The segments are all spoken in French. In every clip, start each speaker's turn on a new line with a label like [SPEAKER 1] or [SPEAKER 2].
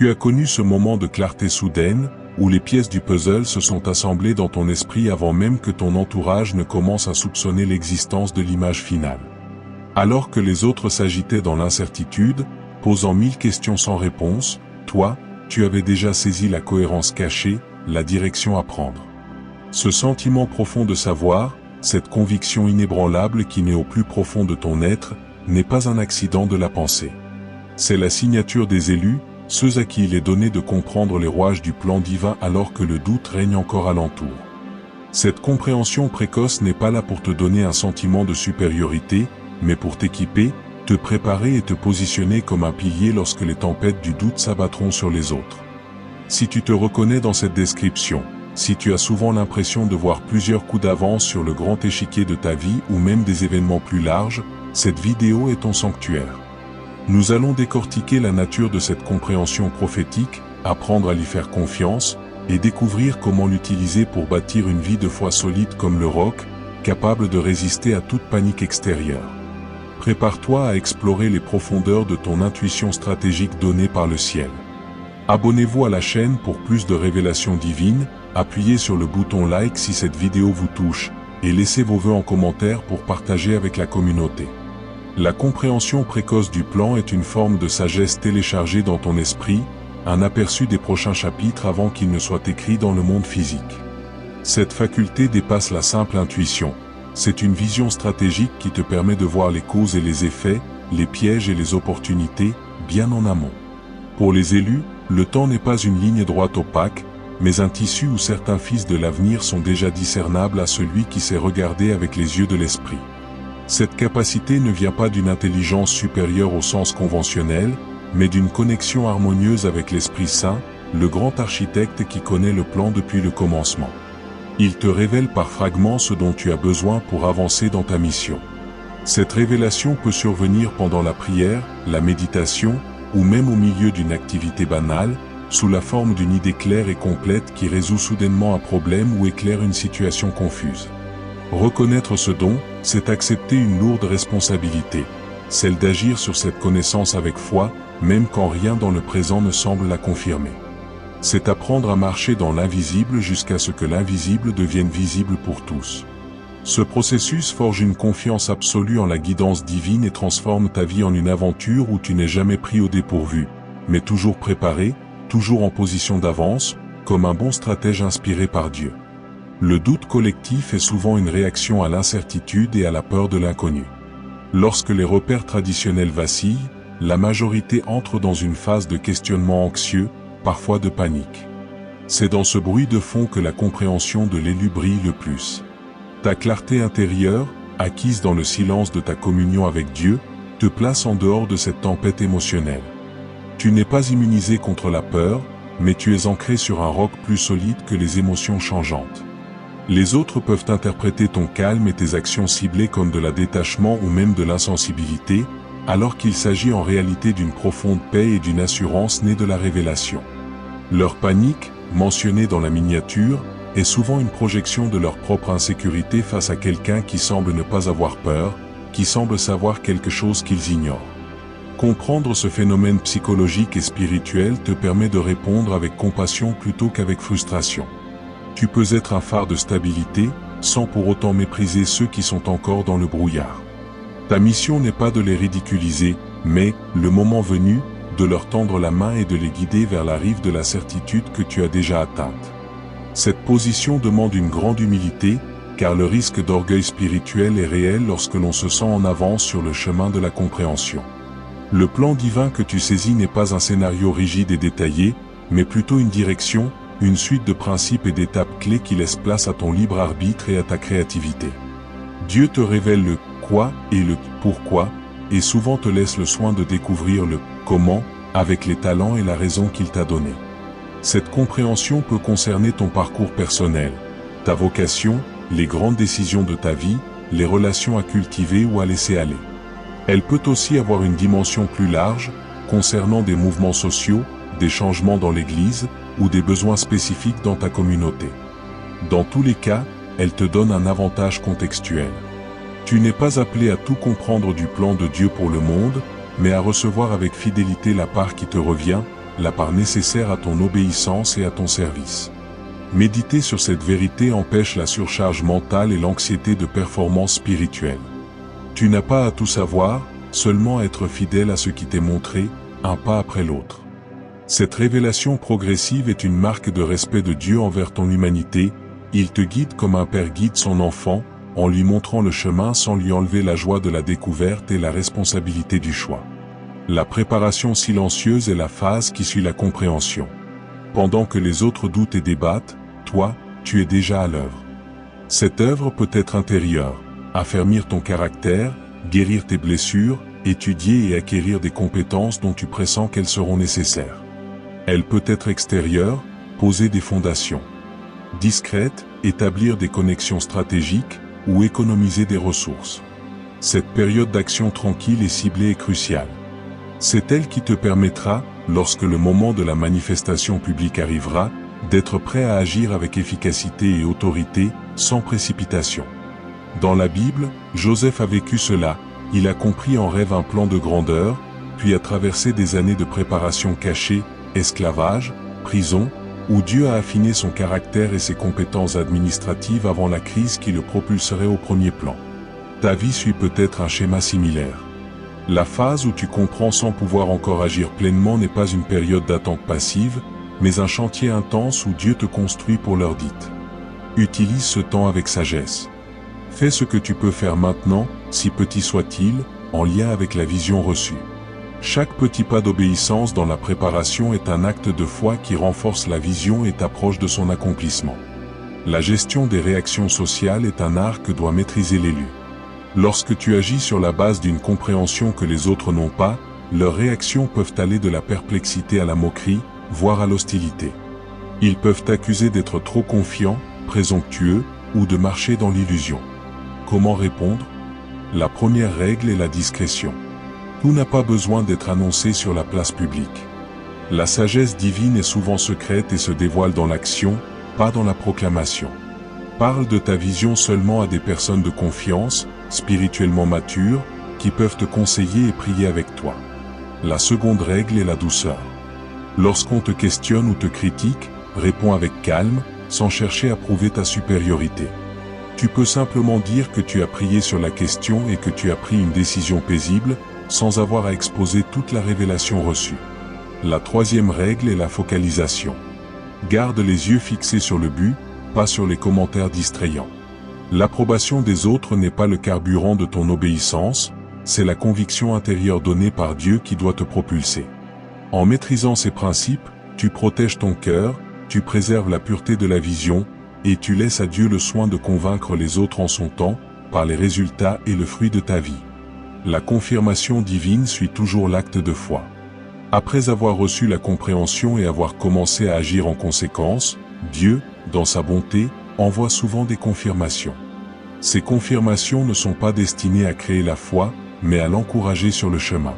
[SPEAKER 1] Tu as connu ce moment de clarté soudaine, où les pièces du puzzle se sont assemblées dans ton esprit avant même que ton entourage ne commence à soupçonner l'existence de l'image finale. Alors que les autres s'agitaient dans l'incertitude, posant 1000 questions sans réponse, toi, tu avais déjà saisi la cohérence cachée, la direction à prendre. Ce sentiment profond de savoir, cette conviction inébranlable qui naît au plus profond de ton être, n'est pas un accident de la pensée. C'est la signature des élus, ceux à qui il est donné de comprendre les rouages du plan divin alors que le doute règne encore alentour. Cette compréhension précoce n'est pas là pour te donner un sentiment de supériorité, mais pour t'équiper, te préparer et te positionner comme un pilier lorsque les tempêtes du doute s'abattront sur les autres. Si tu te reconnais dans cette description, si tu as souvent l'impression de voir plusieurs coups d'avance sur le grand échiquier de ta vie ou même des événements plus larges, cette vidéo est ton sanctuaire. Nous allons décortiquer la nature de cette compréhension prophétique, apprendre à lui faire confiance, et découvrir comment l'utiliser pour bâtir une vie de foi solide comme le roc, capable de résister à toute panique extérieure. Prépare-toi à explorer les profondeurs de ton intuition stratégique donnée par le ciel. Abonnez-vous à la chaîne pour plus de révélations divines, appuyez sur le bouton like si cette vidéo vous touche, et laissez vos vœux en commentaire pour partager avec la communauté. La compréhension précoce du plan est une forme de sagesse téléchargée dans ton esprit, un aperçu des prochains chapitres avant qu'ils ne soient écrits dans le monde physique. Cette faculté dépasse la simple intuition, c'est une vision stratégique qui te permet de voir les causes et les effets, les pièges et les opportunités, bien en amont. Pour les élus, le temps n'est pas une ligne droite opaque, mais un tissu où certains fils de l'avenir sont déjà discernables à celui qui sait regarder avec les yeux de l'esprit. Cette capacité ne vient pas d'une intelligence supérieure au sens conventionnel, mais d'une connexion harmonieuse avec l'Esprit Saint, le grand architecte qui connaît le plan depuis le commencement. Il te révèle par fragments ce dont tu as besoin pour avancer dans ta mission. Cette révélation peut survenir pendant la prière, la méditation, ou même au milieu d'une activité banale, sous la forme d'une idée claire et complète qui résout soudainement un problème ou éclaire une situation confuse. Reconnaître ce don, c'est accepter une lourde responsabilité, celle d'agir sur cette connaissance avec foi, même quand rien dans le présent ne semble la confirmer. C'est apprendre à marcher dans l'invisible jusqu'à ce que l'invisible devienne visible pour tous. Ce processus forge une confiance absolue en la guidance divine et transforme ta vie en une aventure où tu n'es jamais pris au dépourvu, mais toujours préparé, toujours en position d'avance, comme un bon stratège inspiré par Dieu. Le doute collectif est souvent une réaction à l'incertitude et à la peur de l'inconnu. Lorsque les repères traditionnels vacillent, la majorité entre dans une phase de questionnement anxieux, parfois de panique. C'est dans ce bruit de fond que la compréhension de l'élu brille le plus. Ta clarté intérieure, acquise dans le silence de ta communion avec Dieu, te place en dehors de cette tempête émotionnelle. Tu n'es pas immunisé contre la peur, mais tu es ancré sur un roc plus solide que les émotions changeantes. Les autres peuvent interpréter ton calme et tes actions ciblées comme de la détachement ou même de l'insensibilité, alors qu'il s'agit en réalité d'une profonde paix et d'une assurance née de la révélation. Leur panique, mentionnée dans la miniature, est souvent une projection de leur propre insécurité face à quelqu'un qui semble ne pas avoir peur, qui semble savoir quelque chose qu'ils ignorent. Comprendre ce phénomène psychologique et spirituel te permet de répondre avec compassion plutôt qu'avec frustration. Tu peux être un phare de stabilité, sans pour autant mépriser ceux qui sont encore dans le brouillard. Ta mission n'est pas de les ridiculiser, mais, le moment venu, de leur tendre la main et de les guider vers la rive de la certitude que tu as déjà atteinte. Cette position demande une grande humilité, car le risque d'orgueil spirituel est réel lorsque l'on se sent en avance sur le chemin de la compréhension. Le plan divin que tu saisis n'est pas un scénario rigide et détaillé, mais plutôt une direction, une suite de principes et d'étapes clés qui laissent place à ton libre arbitre et à ta créativité. Dieu te révèle le quoi et le pourquoi, et souvent te laisse le soin de découvrir le comment, avec les talents et la raison qu'il t'a donnée. Cette compréhension peut concerner ton parcours personnel, ta vocation, les grandes décisions de ta vie, les relations à cultiver ou à laisser aller. Elle peut aussi avoir une dimension plus large, concernant des mouvements sociaux, des changements dans l'Église, ou des besoins spécifiques dans ta communauté. Dans tous les cas, elle te donne un avantage contextuel. Tu n'es pas appelé à tout comprendre du plan de Dieu pour le monde, mais à recevoir avec fidélité la part qui te revient, la part nécessaire à ton obéissance et à ton service. Méditer sur cette vérité empêche la surcharge mentale et l'anxiété de performance spirituelle. Tu n'as pas à tout savoir, seulement être fidèle à ce qui t'est montré, un pas après l'autre. Cette révélation progressive est une marque de respect de Dieu envers ton humanité. Il te guide comme un père guide son enfant, en lui montrant le chemin sans lui enlever la joie de la découverte et la responsabilité du choix. La préparation silencieuse est la phase qui suit la compréhension. Pendant que les autres doutent et débattent, toi, tu es déjà à l'œuvre. Cette œuvre peut être intérieure, affermir ton caractère, guérir tes blessures, étudier et acquérir des compétences dont tu pressens qu'elles seront nécessaires. Elle peut être extérieure, poser des fondations. Discrète, établir des connexions stratégiques, ou économiser des ressources. Cette période d'action tranquille et ciblée est cruciale. C'est elle qui te permettra, lorsque le moment de la manifestation publique arrivera, d'être prêt à agir avec efficacité et autorité, sans précipitation. Dans la Bible, Joseph a vécu cela, il a compris en rêve un plan de grandeur, puis a traversé des années de préparation cachée, esclavage, prison, où Dieu a affiné son caractère et ses compétences administratives avant la crise qui le propulserait au premier plan. Ta vie suit peut-être un schéma similaire. La phase où tu comprends sans pouvoir encore agir pleinement n'est pas une période d'attente passive, mais un chantier intense où Dieu te construit pour l'heure dite. Utilise ce temps avec sagesse. Fais ce que tu peux faire maintenant, si petit soit-il, en lien avec la vision reçue. Chaque petit pas d'obéissance dans la préparation est un acte de foi qui renforce la vision et t'approche de son accomplissement. La gestion des réactions sociales est un art que doit maîtriser l'élu. Lorsque tu agis sur la base d'une compréhension que les autres n'ont pas, leurs réactions peuvent aller de la perplexité à la moquerie, voire à l'hostilité. Ils peuvent t'accuser d'être trop confiant, présomptueux, ou de marcher dans l'illusion. Comment répondre? La première règle est la discrétion. Tout n'a pas besoin d'être annoncé sur la place publique. La sagesse divine est souvent secrète et se dévoile dans l'action, pas dans la proclamation. Parle de ta vision seulement à des personnes de confiance, spirituellement matures, qui peuvent te conseiller et prier avec toi. La seconde règle est la douceur. Lorsqu'on te questionne ou te critique, réponds avec calme, sans chercher à prouver ta supériorité. Tu peux simplement dire que tu as prié sur la question et que tu as pris une décision paisible, sans avoir à exposer toute la révélation reçue. La troisième règle est la focalisation. Garde les yeux fixés sur le but, pas sur les commentaires distrayants. L'approbation des autres n'est pas le carburant de ton obéissance, c'est la conviction intérieure donnée par Dieu qui doit te propulser. En maîtrisant ces principes, tu protèges ton cœur, tu préserves la pureté de la vision, et tu laisses à Dieu le soin de convaincre les autres en son temps, par les résultats et le fruit de ta vie. La confirmation divine suit toujours l'acte de foi. Après avoir reçu la compréhension et avoir commencé à agir en conséquence, Dieu, dans sa bonté, envoie souvent des confirmations. Ces confirmations ne sont pas destinées à créer la foi, mais à l'encourager sur le chemin.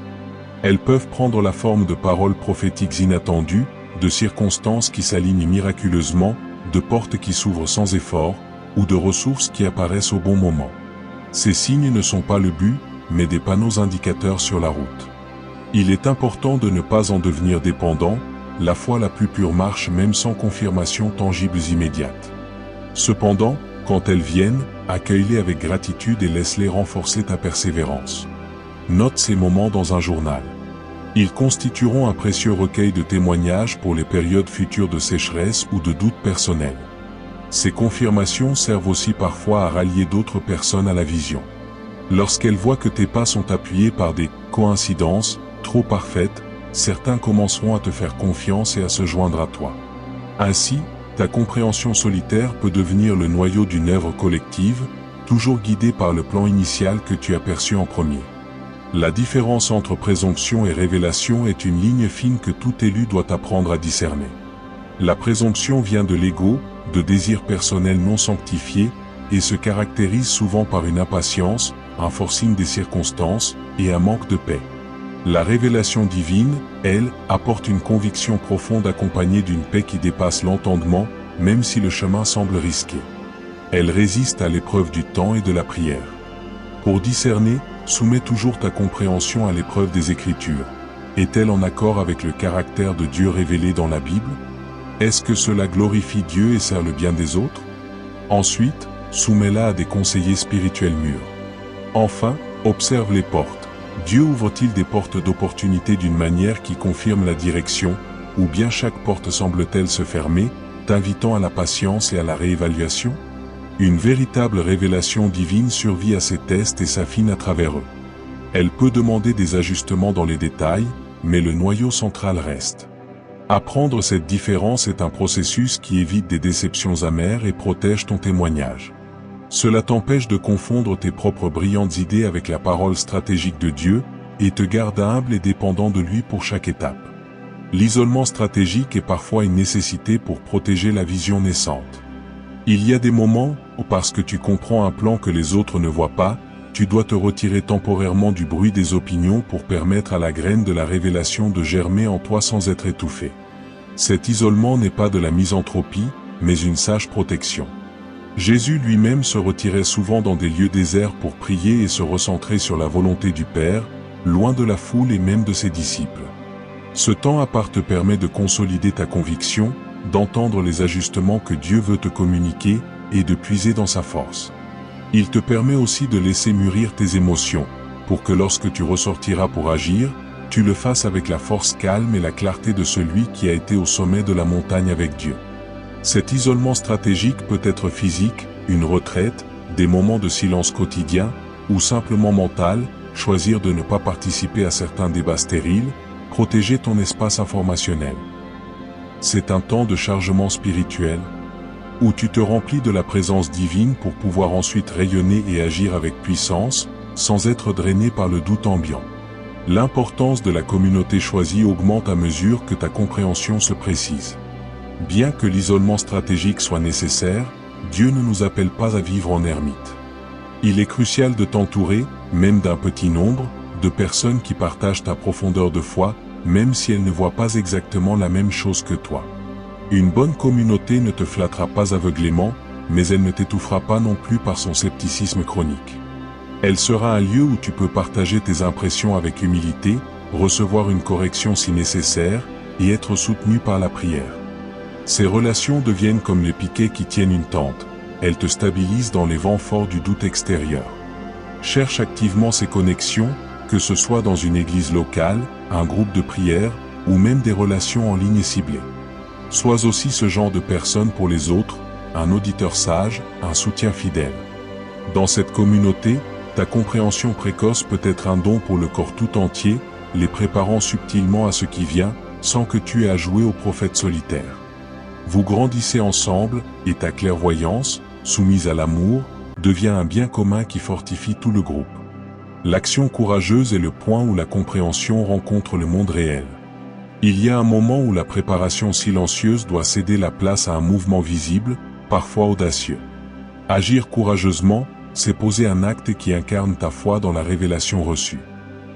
[SPEAKER 1] Elles peuvent prendre la forme de paroles prophétiques inattendues, de circonstances qui s'alignent miraculeusement, de portes qui s'ouvrent sans effort, ou de ressources qui apparaissent au bon moment. Ces signes ne sont pas le but, mais des panneaux indicateurs sur la route. Il est important de ne pas en devenir dépendant, la foi la plus pure marche même sans confirmation tangibles immédiates. Cependant, quand elles viennent, accueille-les avec gratitude et laisse-les renforcer ta persévérance. Note ces moments dans un journal. Ils constitueront un précieux recueil de témoignages pour les périodes futures de sécheresse ou de doute personnel. Ces confirmations servent aussi parfois à rallier d'autres personnes à la vision. Lorsqu'elles voient que tes pas sont appuyés par des coïncidences trop parfaites, certains commenceront à te faire confiance et à se joindre à toi. Ainsi, ta compréhension solitaire peut devenir le noyau d'une œuvre collective, toujours guidée par le plan initial que tu as perçu en premier. La différence entre présomption et révélation est une ligne fine que tout élu doit apprendre à discerner. La présomption vient de l'ego, de désirs personnels non sanctifiés, et se caractérise souvent par une impatience, un forcing des circonstances, et un manque de paix. La révélation divine, elle, apporte une conviction profonde accompagnée d'une paix qui dépasse l'entendement, même si le chemin semble risqué. Elle résiste à l'épreuve du temps et de la prière. Pour discerner, soumets toujours ta compréhension à l'épreuve des Écritures. Est-elle en accord avec le caractère de Dieu révélé dans la Bible? Est-ce que cela glorifie Dieu et sert le bien des autres? Ensuite, soumets-la à des conseillers spirituels mûrs. Enfin, observe les portes. Dieu ouvre-t-il des portes d'opportunité d'une manière qui confirme la direction, ou bien chaque porte semble-t-elle se fermer, t'invitant à la patience et à la réévaluation? Une véritable révélation divine survit à ces tests et s'affine à travers eux. Elle peut demander des ajustements dans les détails, mais le noyau central reste. Apprendre cette différence est un processus qui évite des déceptions amères et protège ton témoignage. Cela t'empêche de confondre tes propres brillantes idées avec la parole stratégique de Dieu, et te garde humble et dépendant de lui pour chaque étape. L'isolement stratégique est parfois une nécessité pour protéger la vision naissante. Il y a des moments où, parce que tu comprends un plan que les autres ne voient pas, tu dois te retirer temporairement du bruit des opinions pour permettre à la graine de la révélation de germer en toi sans être étouffée. Cet isolement n'est pas de la misanthropie, mais une sage protection. Jésus lui-même se retirait souvent dans des lieux déserts pour prier et se recentrer sur la volonté du Père, loin de la foule et même de ses disciples. Ce temps à part te permet de consolider ta conviction, d'entendre les ajustements que Dieu veut te communiquer et de puiser dans sa force. Il te permet aussi de laisser mûrir tes émotions, pour que lorsque tu ressortiras pour agir, tu le fasses avec la force calme et la clarté de celui qui a été au sommet de la montagne avec Dieu. Cet isolement stratégique peut être physique, une retraite, des moments de silence quotidien, ou simplement mental, choisir de ne pas participer à certains débats stériles, protéger ton espace informationnel. C'est un temps de chargement spirituel, où tu te remplis de la présence divine pour pouvoir ensuite rayonner et agir avec puissance, sans être drainé par le doute ambiant. L'importance de la communauté choisie augmente à mesure que ta compréhension se précise. Bien que l'isolement stratégique soit nécessaire, Dieu ne nous appelle pas à vivre en ermite. Il est crucial de t'entourer, même d'un petit nombre, de personnes qui partagent ta profondeur de foi, même si elles ne voient pas exactement la même chose que toi. Une bonne communauté ne te flattera pas aveuglément, mais elle ne t'étouffera pas non plus par son scepticisme chronique. Elle sera un lieu où tu peux partager tes impressions avec humilité, recevoir une correction si nécessaire, et être soutenu par la prière. Ces relations deviennent comme les piquets qui tiennent une tente, elles te stabilisent dans les vents forts du doute extérieur. Cherche activement ces connexions, que ce soit dans une église locale, un groupe de prière, ou même des relations en ligne ciblées. Sois aussi ce genre de personne pour les autres, un auditeur sage, un soutien fidèle. Dans cette communauté, ta compréhension précoce peut être un don pour le corps tout entier, les préparant subtilement à ce qui vient, sans que tu aies à jouer au prophète solitaire. Vous grandissez ensemble, et ta clairvoyance, soumise à l'amour, devient un bien commun qui fortifie tout le groupe. L'action courageuse est le point où la compréhension rencontre le monde réel. Il y a un moment où la préparation silencieuse doit céder la place à un mouvement visible, parfois audacieux. Agir courageusement, c'est poser un acte qui incarne ta foi dans la révélation reçue.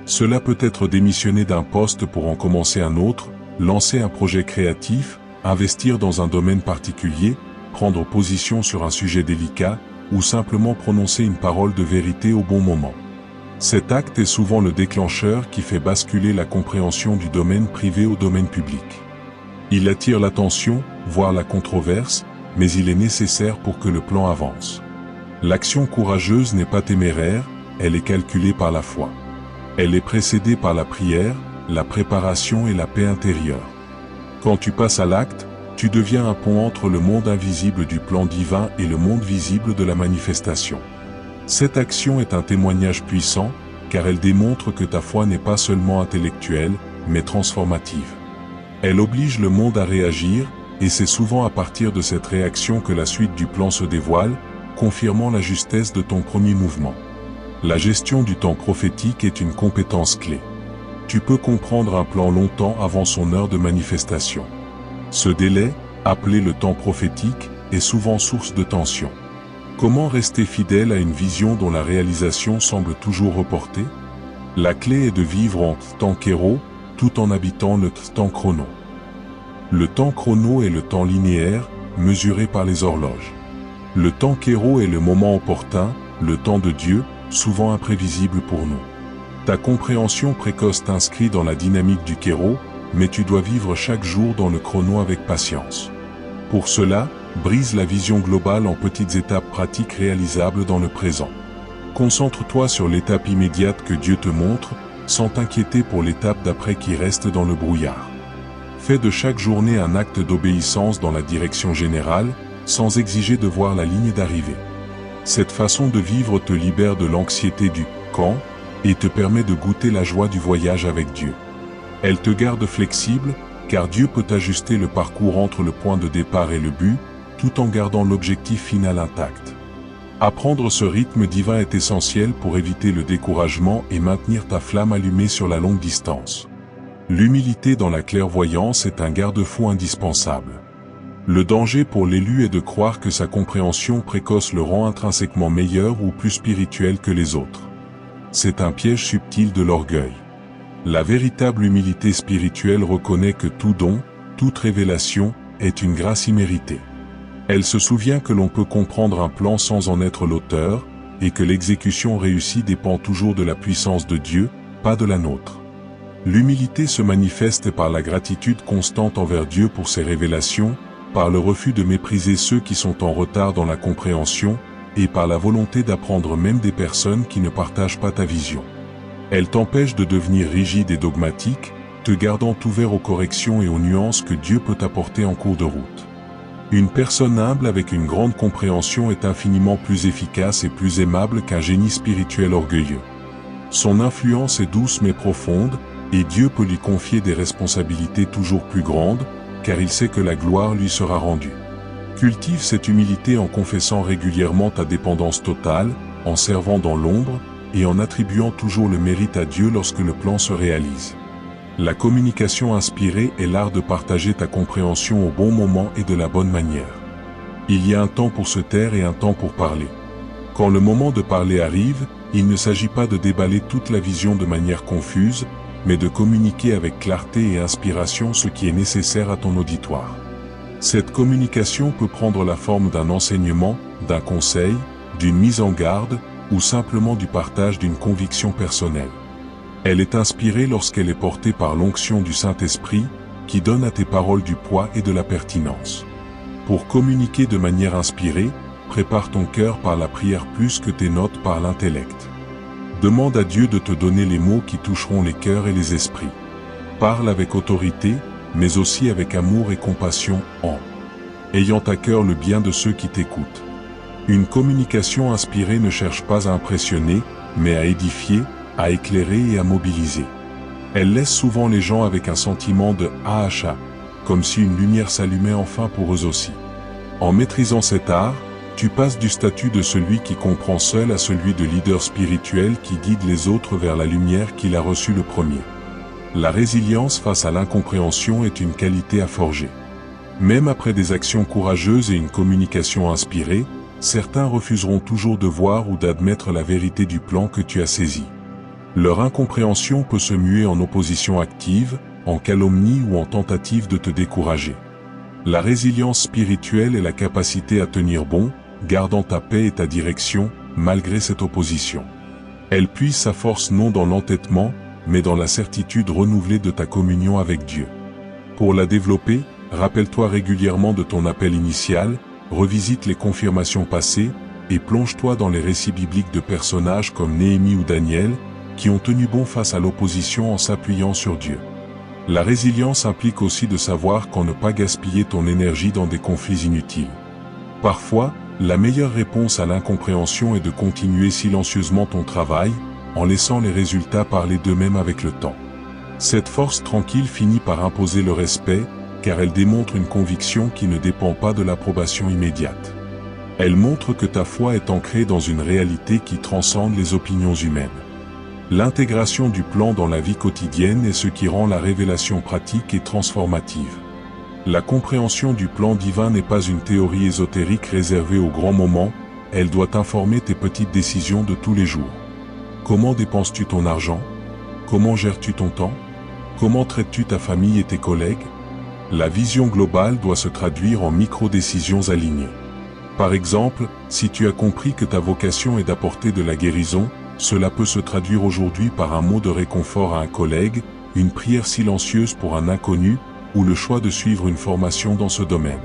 [SPEAKER 1] Cela peut être démissionner d'un poste pour en commencer un autre, lancer un projet créatif, investir dans un domaine particulier, prendre position sur un sujet délicat, ou simplement prononcer une parole de vérité au bon moment. Cet acte est souvent le déclencheur qui fait basculer la compréhension du domaine privé au domaine public. Il attire l'attention, voire la controverse, mais il est nécessaire pour que le plan avance. L'action courageuse n'est pas téméraire, elle est calculée par la foi. Elle est précédée par la prière, la préparation et la paix intérieure. Quand tu passes à l'acte, tu deviens un pont entre le monde invisible du plan divin et le monde visible de la manifestation. Cette action est un témoignage puissant, car elle démontre que ta foi n'est pas seulement intellectuelle, mais transformative. Elle oblige le monde à réagir, et c'est souvent à partir de cette réaction que la suite du plan se dévoile, confirmant la justesse de ton premier mouvement. La gestion du temps prophétique est une compétence clé. Tu peux comprendre un plan longtemps avant son heure de manifestation. Ce délai, appelé le temps prophétique, est souvent source de tension. Comment rester fidèle à une vision dont la réalisation semble toujours reportée? La clé est de vivre en temps kéro, tout en habitant le temps chrono. Le temps chrono est le temps linéaire, mesuré par les horloges. Le temps kéro est le moment opportun, le temps de Dieu, souvent imprévisible pour nous. Ta compréhension précoce t'inscrit dans la dynamique du kéro, mais tu dois vivre chaque jour dans le chrono avec patience. Pour cela, brise la vision globale en petites étapes pratiques réalisables dans le présent. Concentre-toi sur l'étape immédiate que Dieu te montre, sans t'inquiéter pour l'étape d'après qui reste dans le brouillard. Fais de chaque journée un acte d'obéissance dans la direction générale, sans exiger de voir la ligne d'arrivée. Cette façon de vivre te libère de l'anxiété du « quand » et te permet de goûter la joie du voyage avec Dieu. Elle te garde flexible, car Dieu peut ajuster le parcours entre le point de départ et le but, tout en gardant l'objectif final intact. Apprendre ce rythme divin est essentiel pour éviter le découragement et maintenir ta flamme allumée sur la longue distance. L'humilité dans la clairvoyance est un garde-fou indispensable. Le danger pour l'élu est de croire que sa compréhension précoce le rend intrinsèquement meilleur ou plus spirituel que les autres. C'est un piège subtil de l'orgueil. La véritable humilité spirituelle reconnaît que tout don, toute révélation, est une grâce imméritée. Elle se souvient que l'on peut comprendre un plan sans en être l'auteur, et que l'exécution réussie dépend toujours de la puissance de Dieu, pas de la nôtre. L'humilité se manifeste par la gratitude constante envers Dieu pour ses révélations, par le refus de mépriser ceux qui sont en retard dans la compréhension, et par la volonté d'apprendre même des personnes qui ne partagent pas ta vision. Elle t'empêche de devenir rigide et dogmatique, te gardant ouvert aux corrections et aux nuances que Dieu peut apporter en cours de route. Une personne humble avec une grande compréhension est infiniment plus efficace et plus aimable qu'un génie spirituel orgueilleux. Son influence est douce mais profonde, et Dieu peut lui confier des responsabilités toujours plus grandes, car il sait que la gloire lui sera rendue. Cultive cette humilité en confessant régulièrement ta dépendance totale, en servant dans l'ombre, et en attribuant toujours le mérite à Dieu lorsque le plan se réalise. La communication inspirée est l'art de partager ta compréhension au bon moment et de la bonne manière. Il y a un temps pour se taire et un temps pour parler. Quand le moment de parler arrive, il ne s'agit pas de déballer toute la vision de manière confuse, mais de communiquer avec clarté et inspiration ce qui est nécessaire à ton auditoire. Cette communication peut prendre la forme d'un enseignement, d'un conseil, d'une mise en garde, ou simplement du partage d'une conviction personnelle. Elle est inspirée lorsqu'elle est portée par l'onction du Saint-Esprit, qui donne à tes paroles du poids et de la pertinence. Pour communiquer de manière inspirée, prépare ton cœur par la prière plus que tes notes par l'intellect. Demande à Dieu de te donner les mots qui toucheront les cœurs et les esprits. Parle avec autorité, mais aussi avec amour et compassion, en ayant à cœur le bien de ceux qui t'écoutent. Une communication inspirée ne cherche pas à impressionner, mais à édifier, à éclairer et à mobiliser. Elle laisse souvent les gens avec un sentiment de « ah-ah », comme si une lumière s'allumait enfin pour eux aussi. En maîtrisant cet art, tu passes du statut de celui qui comprend seul à celui de leader spirituel qui guide les autres vers la lumière qu'il a reçue le premier. La résilience face à l'incompréhension est une qualité à forger. Même après des actions courageuses et une communication inspirée, certains refuseront toujours de voir ou d'admettre la vérité du plan que tu as saisi. Leur incompréhension peut se muer en opposition active, en calomnie ou en tentative de te décourager. La résilience spirituelle est la capacité à tenir bon, gardant ta paix et ta direction, malgré cette opposition. Elle puise sa force non dans l'entêtement, mais dans la certitude renouvelée de ta communion avec Dieu. Pour la développer, rappelle-toi régulièrement de ton appel initial, revisite les confirmations passées, et plonge-toi dans les récits bibliques de personnages comme Néhémie ou Daniel, qui ont tenu bon face à l'opposition en s'appuyant sur Dieu. La résilience implique aussi de savoir quand ne pas gaspiller ton énergie dans des conflits inutiles. Parfois, la meilleure réponse à l'incompréhension est de continuer silencieusement ton travail, en laissant les résultats parler d'eux-mêmes avec le temps. Cette force tranquille finit par imposer le respect, car elle démontre une conviction qui ne dépend pas de l'approbation immédiate. Elle montre que ta foi est ancrée dans une réalité qui transcende les opinions humaines. L'intégration du plan dans la vie quotidienne est ce qui rend la révélation pratique et transformative. La compréhension du plan divin n'est pas une théorie ésotérique réservée aux grands moments, elle doit informer tes petites décisions de tous les jours. Comment dépenses-tu ton argent? Comment gères-tu ton temps? Comment traites-tu ta famille et tes collègues? La vision globale doit se traduire en micro-décisions alignées. Par exemple, si tu as compris que ta vocation est d'apporter de la guérison, cela peut se traduire aujourd'hui par un mot de réconfort à un collègue, une prière silencieuse pour un inconnu, ou le choix de suivre une formation dans ce domaine.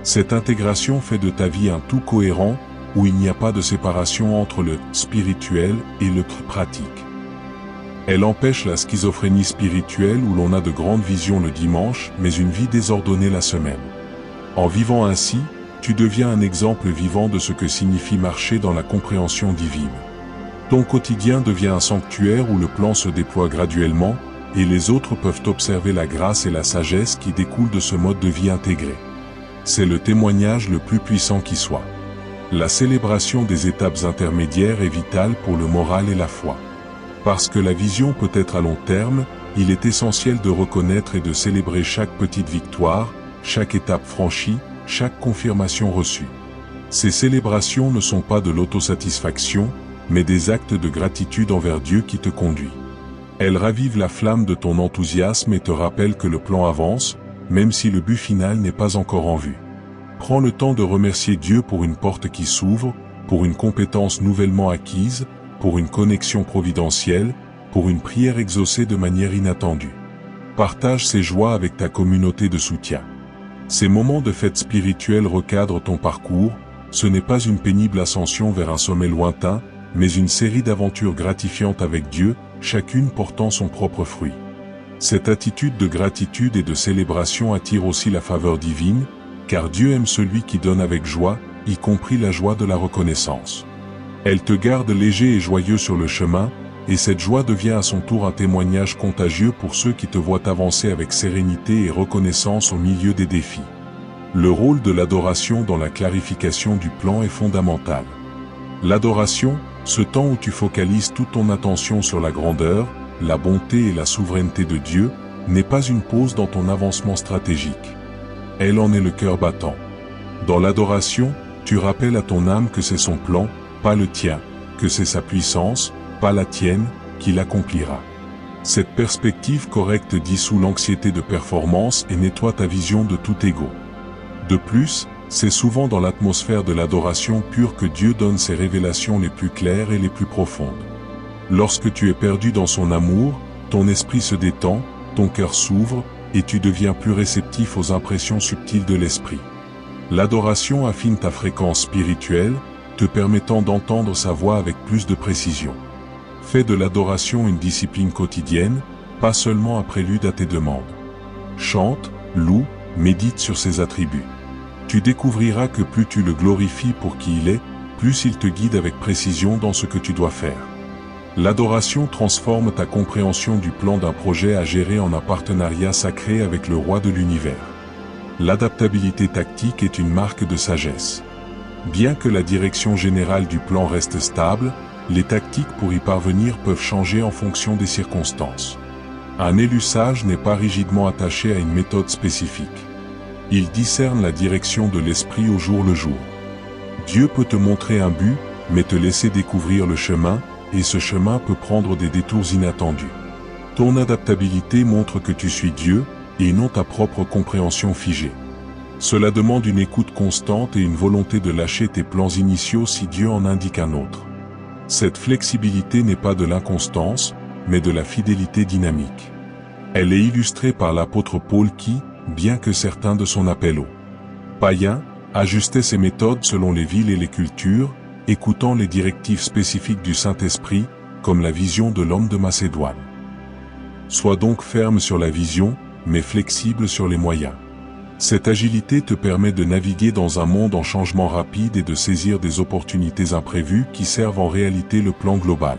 [SPEAKER 1] Cette intégration fait de ta vie un tout cohérent, où il n'y a pas de séparation entre le spirituel et le pratique. Elle empêche la schizophrénie spirituelle où l'on a de grandes visions le dimanche, mais une vie désordonnée la semaine. En vivant ainsi, tu deviens un exemple vivant de ce que signifie marcher dans la compréhension divine. Ton quotidien devient un sanctuaire où le plan se déploie graduellement, et les autres peuvent observer la grâce et la sagesse qui découlent de ce mode de vie intégré. C'est le témoignage le plus puissant qui soit. La célébration des étapes intermédiaires est vitale pour le moral et la foi. Parce que la vision peut être à long terme, il est essentiel de reconnaître et de célébrer chaque petite victoire, chaque étape franchie, chaque confirmation reçue. Ces célébrations ne sont pas de l'autosatisfaction, mais des actes de gratitude envers Dieu qui te conduit. Elles ravivent la flamme de ton enthousiasme et te rappellent que le plan avance, même si le but final n'est pas encore en vue. Prends le temps de remercier Dieu pour une porte qui s'ouvre, pour une compétence nouvellement acquise, pour une connexion providentielle, pour une prière exaucée de manière inattendue. Partage ces joies avec ta communauté de soutien. Ces moments de fête spirituelle recadrent ton parcours, ce n'est pas une pénible ascension vers un sommet lointain, mais une série d'aventures gratifiantes avec Dieu, chacune portant son propre fruit. Cette attitude de gratitude et de célébration attire aussi la faveur divine, car Dieu aime celui qui donne avec joie, y compris la joie de la reconnaissance. Elle te garde léger et joyeux sur le chemin, et cette joie devient à son tour un témoignage contagieux pour ceux qui te voient avancer avec sérénité et reconnaissance au milieu des défis. Le rôle de l'adoration dans la clarification du plan est fondamental. L'adoration, ce temps où tu focalises toute ton attention sur la grandeur, la bonté et la souveraineté de Dieu, n'est pas une pause dans ton avancement stratégique. Elle en est le cœur battant. Dans l'adoration, tu rappelles à ton âme que c'est son plan, pas le tien, que c'est sa puissance, pas la tienne, qui l'accomplira. Cette perspective correcte dissout l'anxiété de performance et nettoie ta vision de tout ego. De plus, c'est souvent dans l'atmosphère de l'adoration pure que Dieu donne ses révélations les plus claires et les plus profondes. Lorsque tu es perdu dans son amour, ton esprit se détend, ton cœur s'ouvre, et tu deviens plus réceptif aux impressions subtiles de l'esprit. L'adoration affine ta fréquence spirituelle, te permettant d'entendre sa voix avec plus de précision. Fais de l'adoration une discipline quotidienne, pas seulement un prélude à tes demandes. Chante, loue, médite sur ses attributs. Tu découvriras que plus tu le glorifies pour qui il est, plus il te guide avec précision dans ce que tu dois faire. L'adoration transforme ta compréhension du plan d'un projet à gérer en un partenariat sacré avec le roi de l'univers. L'adaptabilité tactique est une marque de sagesse. Bien que la direction générale du plan reste stable, les tactiques pour y parvenir peuvent changer en fonction des circonstances. Un élu sage n'est pas rigidement attaché à une méthode spécifique. Il discerne la direction de l'esprit au jour le jour. Dieu peut te montrer un but, mais te laisser découvrir le chemin, et ce chemin peut prendre des détours inattendus. Ton adaptabilité montre que tu suis Dieu, et non ta propre compréhension figée. Cela demande une écoute constante et une volonté de lâcher tes plans initiaux si Dieu en indique un autre. Cette flexibilité n'est pas de l'inconstance, mais de la fidélité dynamique. Elle est illustrée par l'apôtre Paul qui, bien que certain de son appel aux païens, ajustait ses méthodes selon les villes et les cultures, écoutant les directives spécifiques du Saint-Esprit, comme la vision de l'homme de Macédoine. Sois donc ferme sur la vision, mais flexible sur les moyens. Cette agilité te permet de naviguer dans un monde en changement rapide et de saisir des opportunités imprévues qui servent en réalité le plan global.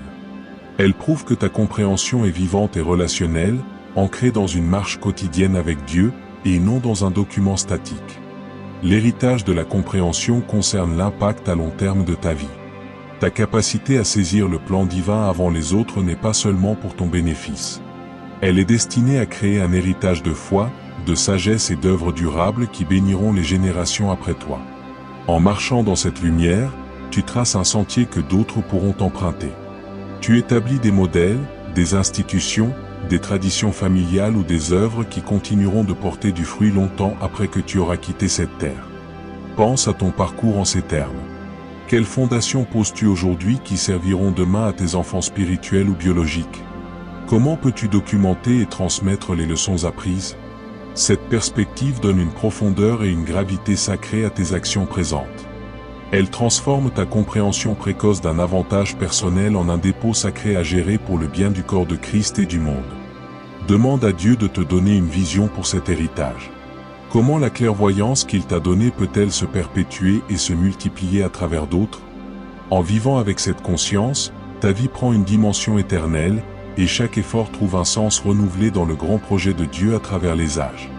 [SPEAKER 1] Elle prouve que ta compréhension est vivante et relationnelle, ancrée dans une marche quotidienne avec Dieu, et non dans un document statique. L'héritage de la compréhension concerne l'impact à long terme de ta vie. Ta capacité à saisir le plan divin avant les autres n'est pas seulement pour ton bénéfice. Elle est destinée à créer un héritage de foi, de sagesse et d'œuvres durables qui béniront les générations après toi. En marchant dans cette lumière, tu traces un sentier que d'autres pourront emprunter. Tu établis des modèles, des institutions, des traditions familiales ou des œuvres qui continueront de porter du fruit longtemps après que tu auras quitté cette terre. Pense à ton parcours en ces termes. Quelles fondations poses-tu aujourd'hui qui serviront demain à tes enfants spirituels ou biologiques? Comment peux-tu documenter et transmettre les leçons apprises? Cette perspective donne une profondeur et une gravité sacrée à tes actions présentes. Elle transforme ta compréhension précoce d'un avantage personnel en un dépôt sacré à gérer pour le bien du corps de Christ et du monde. Demande à Dieu de te donner une vision pour cet héritage. Comment la clairvoyance qu'il t'a donnée peut-elle se perpétuer et se multiplier à travers d'autres? En vivant avec cette conscience, ta vie prend une dimension éternelle, et chaque effort trouve un sens renouvelé dans le grand projet de Dieu à travers les âges.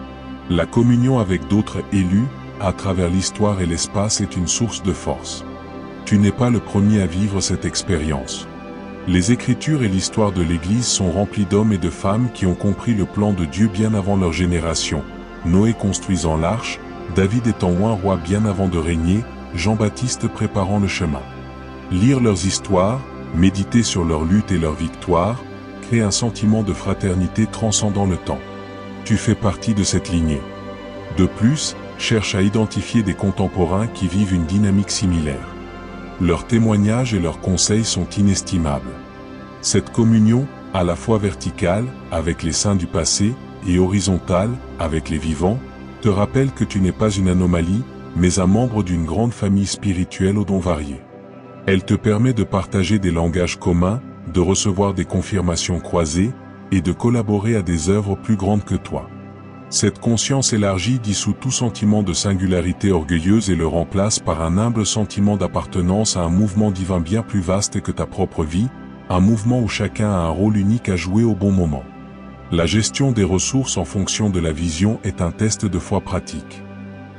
[SPEAKER 1] La communion avec d'autres élus, à travers l'histoire et l'espace est une source de force. Tu n'es pas le premier à vivre cette expérience. Les Écritures et l'histoire de l'Église sont remplies d'hommes et de femmes qui ont compris le plan de Dieu bien avant leur génération. Noé construisant l'arche, David étant oint roi bien avant de régner, Jean-Baptiste préparant le chemin. Lire leurs histoires, méditer sur leur lutte et leur victoire, crée un sentiment de fraternité transcendant le temps. Tu fais partie de cette lignée. De plus, cherche à identifier des contemporains qui vivent une dynamique similaire. Leurs témoignages et leurs conseils sont inestimables. Cette communion, à la fois verticale, avec les saints du passé, et horizontale, avec les vivants, te rappelle que tu n'es pas une anomalie, mais un membre d'une grande famille spirituelle aux dons variés. Elle te permet de partager des langages communs, de recevoir des confirmations croisées, et de collaborer à des œuvres plus grandes que toi. Cette conscience élargie dissout tout sentiment de singularité orgueilleuse et le remplace par un humble sentiment d'appartenance à un mouvement divin bien plus vaste que ta propre vie, un mouvement où chacun a un rôle unique à jouer au bon moment. La gestion des ressources en fonction de la vision est un test de foi pratique.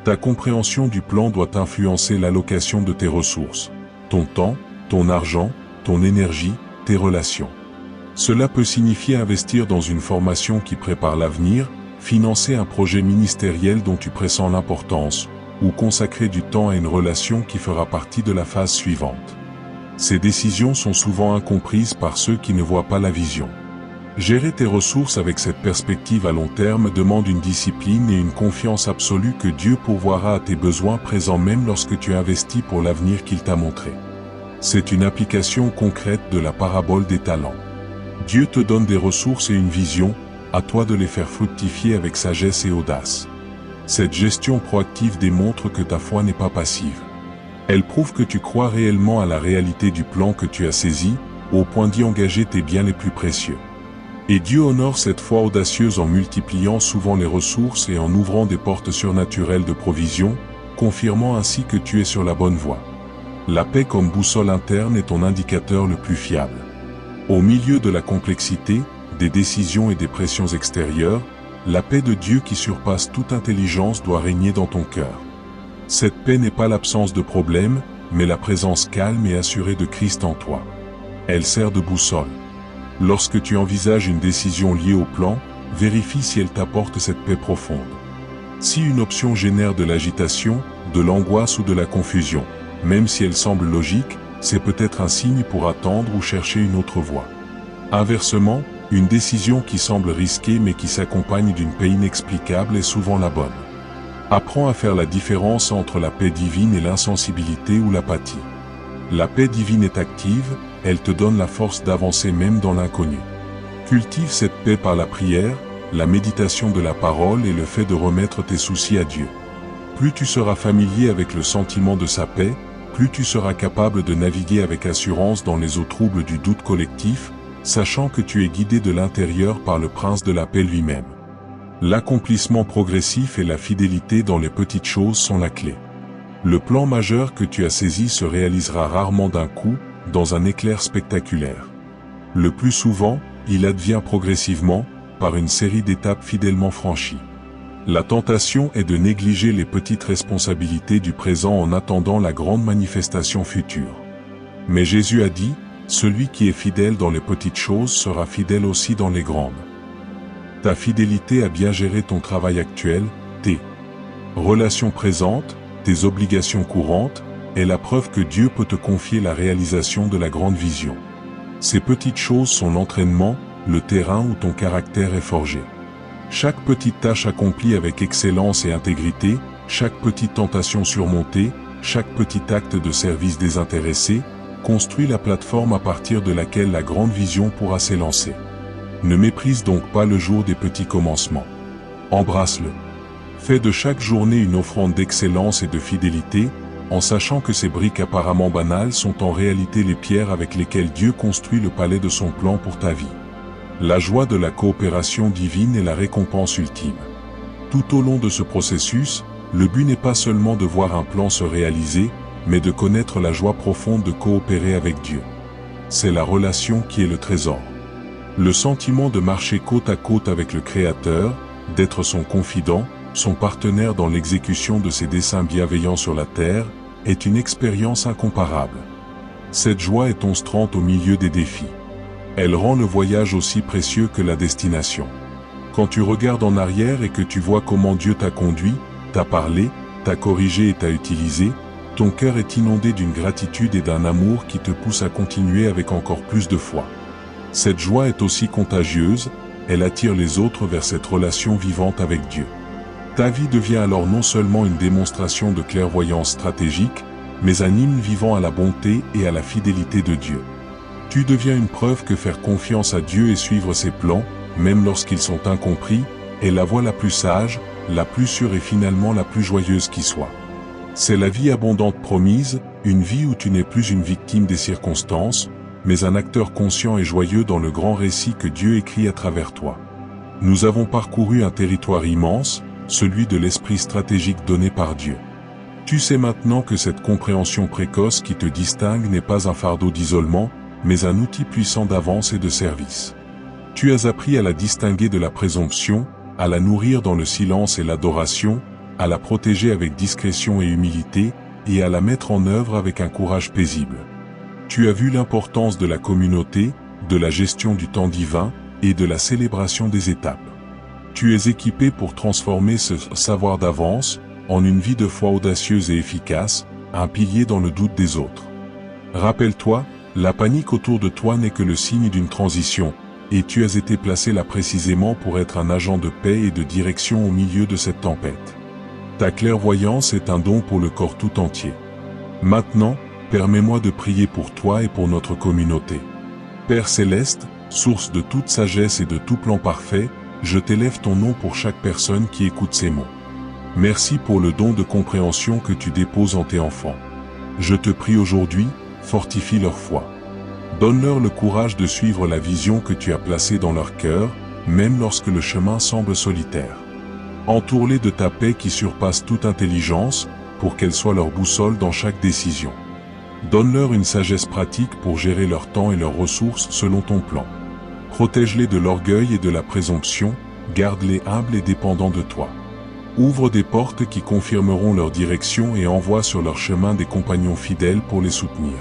[SPEAKER 1] Ta compréhension du plan doit influencer l'allocation de tes ressources, ton temps, ton argent, ton énergie, tes relations. Cela peut signifier investir dans une formation qui prépare l'avenir, financer un projet ministériel dont tu pressens l'importance, ou consacrer du temps à une relation qui fera partie de la phase suivante. Ces décisions sont souvent incomprises par ceux qui ne voient pas la vision. Gérer tes ressources avec cette perspective à long terme demande une discipline et une confiance absolue que Dieu pourvoira à tes besoins présents même lorsque tu investis pour l'avenir qu'il t'a montré. C'est une application concrète de la parabole des talents. Dieu te donne des ressources et une vision, à toi de les faire fructifier avec sagesse et audace. Cette gestion proactive démontre que ta foi n'est pas passive. Elle prouve que tu crois réellement à la réalité du plan que tu as saisi, au point d'y engager tes biens les plus précieux. Et Dieu honore cette foi audacieuse en multipliant souvent les ressources et en ouvrant des portes surnaturelles de provision, confirmant ainsi que tu es sur la bonne voie. La paix comme boussole interne est ton indicateur le plus fiable. Au milieu de la complexité, des décisions et des pressions extérieures, la paix de Dieu qui surpasse toute intelligence doit régner dans ton cœur. Cette paix n'est pas l'absence de problèmes, mais la présence calme et assurée de Christ en toi. Elle sert de boussole. Lorsque tu envisages une décision liée au plan, vérifie si elle t'apporte cette paix profonde. Si une option génère de l'agitation, de l'angoisse ou de la confusion, même si elle semble logique, c'est peut-être un signe pour attendre ou chercher une autre voie. Inversement, une décision qui semble risquée mais qui s'accompagne d'une paix inexplicable est souvent la bonne. Apprends à faire la différence entre la paix divine et l'insensibilité ou l'apathie. La paix divine est active, elle te donne la force d'avancer même dans l'inconnu. Cultive cette paix par la prière, la méditation de la parole et le fait de remettre tes soucis à Dieu. Plus tu seras familier avec le sentiment de sa paix, plus tu seras capable de naviguer avec assurance dans les eaux troubles du doute collectif, sachant que tu es guidé de l'intérieur par le prince de la paix lui-même. L'accomplissement progressif et la fidélité dans les petites choses sont la clé. Le plan majeur que tu as saisi se réalisera rarement d'un coup, dans un éclair spectaculaire. Le plus souvent, il advient progressivement, par une série d'étapes fidèlement franchies. La tentation est de négliger les petites responsabilités du présent en attendant la grande manifestation future. Mais Jésus a dit, « Celui qui est fidèle dans les petites choses sera fidèle aussi dans les grandes. » Ta fidélité à bien gérer ton travail actuel, tes relations présentes, tes obligations courantes, est la preuve que Dieu peut te confier la réalisation de la grande vision. Ces petites choses sont l'entraînement, le terrain où ton caractère est forgé. Chaque petite tâche accomplie avec excellence et intégrité, chaque petite tentation surmontée, chaque petit acte de service désintéressé, construit la plateforme à partir de laquelle la grande vision pourra s'élancer. Ne méprise donc pas le jour des petits commencements. Embrasse-le. Fais de chaque journée une offrande d'excellence et de fidélité, en sachant que ces briques apparemment banales sont en réalité les pierres avec lesquelles Dieu construit le palais de son plan pour ta vie. La joie de la coopération divine est la récompense ultime. Tout au long de ce processus, le but n'est pas seulement de voir un plan se réaliser, mais de connaître la joie profonde de coopérer avec Dieu. C'est la relation qui est le trésor. Le sentiment de marcher côte à côte avec le Créateur, d'être son confident, son partenaire dans l'exécution de ses desseins bienveillants sur la terre, est une expérience incomparable. Cette joie est ton strength au milieu des défis. Elle rend le voyage aussi précieux que la destination. Quand tu regardes en arrière et que tu vois comment Dieu t'a conduit, t'a parlé, t'a corrigé et t'a utilisé, ton cœur est inondé d'une gratitude et d'un amour qui te pousse à continuer avec encore plus de foi. Cette joie est aussi contagieuse, elle attire les autres vers cette relation vivante avec Dieu. Ta vie devient alors non seulement une démonstration de clairvoyance stratégique, mais un hymne vivant à la bonté et à la fidélité de Dieu. Tu deviens une preuve que faire confiance à Dieu et suivre ses plans, même lorsqu'ils sont incompris, est la voie la plus sage, la plus sûre et finalement la plus joyeuse qui soit. C'est la vie abondante promise, une vie où tu n'es plus une victime des circonstances, mais un acteur conscient et joyeux dans le grand récit que Dieu écrit à travers toi. Nous avons parcouru un territoire immense, celui de l'esprit stratégique donné par Dieu. Tu sais maintenant que cette compréhension précoce qui te distingue n'est pas un fardeau d'isolement, mais un outil puissant d'avance et de service. Tu as appris à la distinguer de la présomption, à la nourrir dans le silence et l'adoration, à la protéger avec discrétion et humilité, et à la mettre en œuvre avec un courage paisible. Tu as vu l'importance de la communauté, de la gestion du temps divin, et de la célébration des étapes. Tu es équipé pour transformer ce savoir d'avance, en une vie de foi audacieuse et efficace, un pilier dans le doute des autres. Rappelle-toi, la panique autour de toi n'est que le signe d'une transition, et tu as été placé là précisément pour être un agent de paix et de direction au milieu de cette tempête. Ta clairvoyance est un don pour le corps tout entier. Maintenant, permets-moi de prier pour toi et pour notre communauté. Père Céleste, source de toute sagesse et de tout plan parfait, je t'élève ton nom pour chaque personne qui écoute ces mots. Merci pour le don de compréhension que tu déposes en tes enfants. Je te prie aujourd'hui, fortifie leur foi. Donne-leur le courage de suivre la vision que tu as placée dans leur cœur, même lorsque le chemin semble solitaire. Entoure-les de ta paix qui surpasse toute intelligence, pour qu'elle soit leur boussole dans chaque décision. Donne-leur une sagesse pratique pour gérer leur temps et leurs ressources selon ton plan. Protège-les de l'orgueil et de la présomption, garde-les humbles et dépendants de toi. Ouvre des portes qui confirmeront leur direction et envoie sur leur chemin des compagnons fidèles pour les soutenir.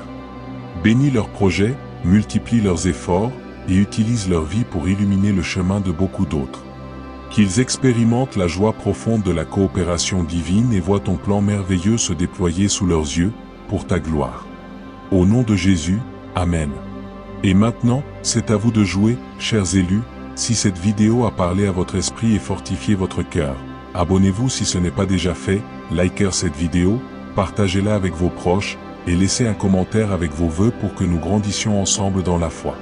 [SPEAKER 1] Bénis leurs projets, multiplie leurs efforts, et utilise leur vie pour illuminer le chemin de beaucoup d'autres. Qu'ils expérimentent la joie profonde de la coopération divine et voient ton plan merveilleux se déployer sous leurs yeux, pour ta gloire. Au nom de Jésus, Amen. Et maintenant, c'est à vous de jouer, chers élus, si cette vidéo a parlé à votre esprit et fortifié votre cœur. Abonnez-vous si ce n'est pas déjà fait, likez cette vidéo, partagez-la avec vos proches, et laissez un commentaire avec vos vœux pour que nous grandissions ensemble dans la foi.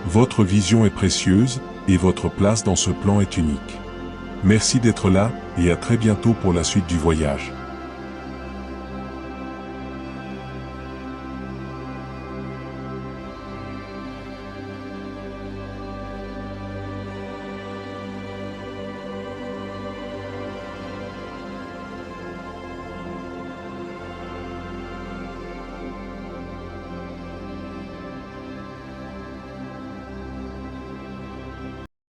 [SPEAKER 1] Votre vision est précieuse, et votre place dans ce plan est unique. Merci d'être là, et à très bientôt pour la suite du voyage.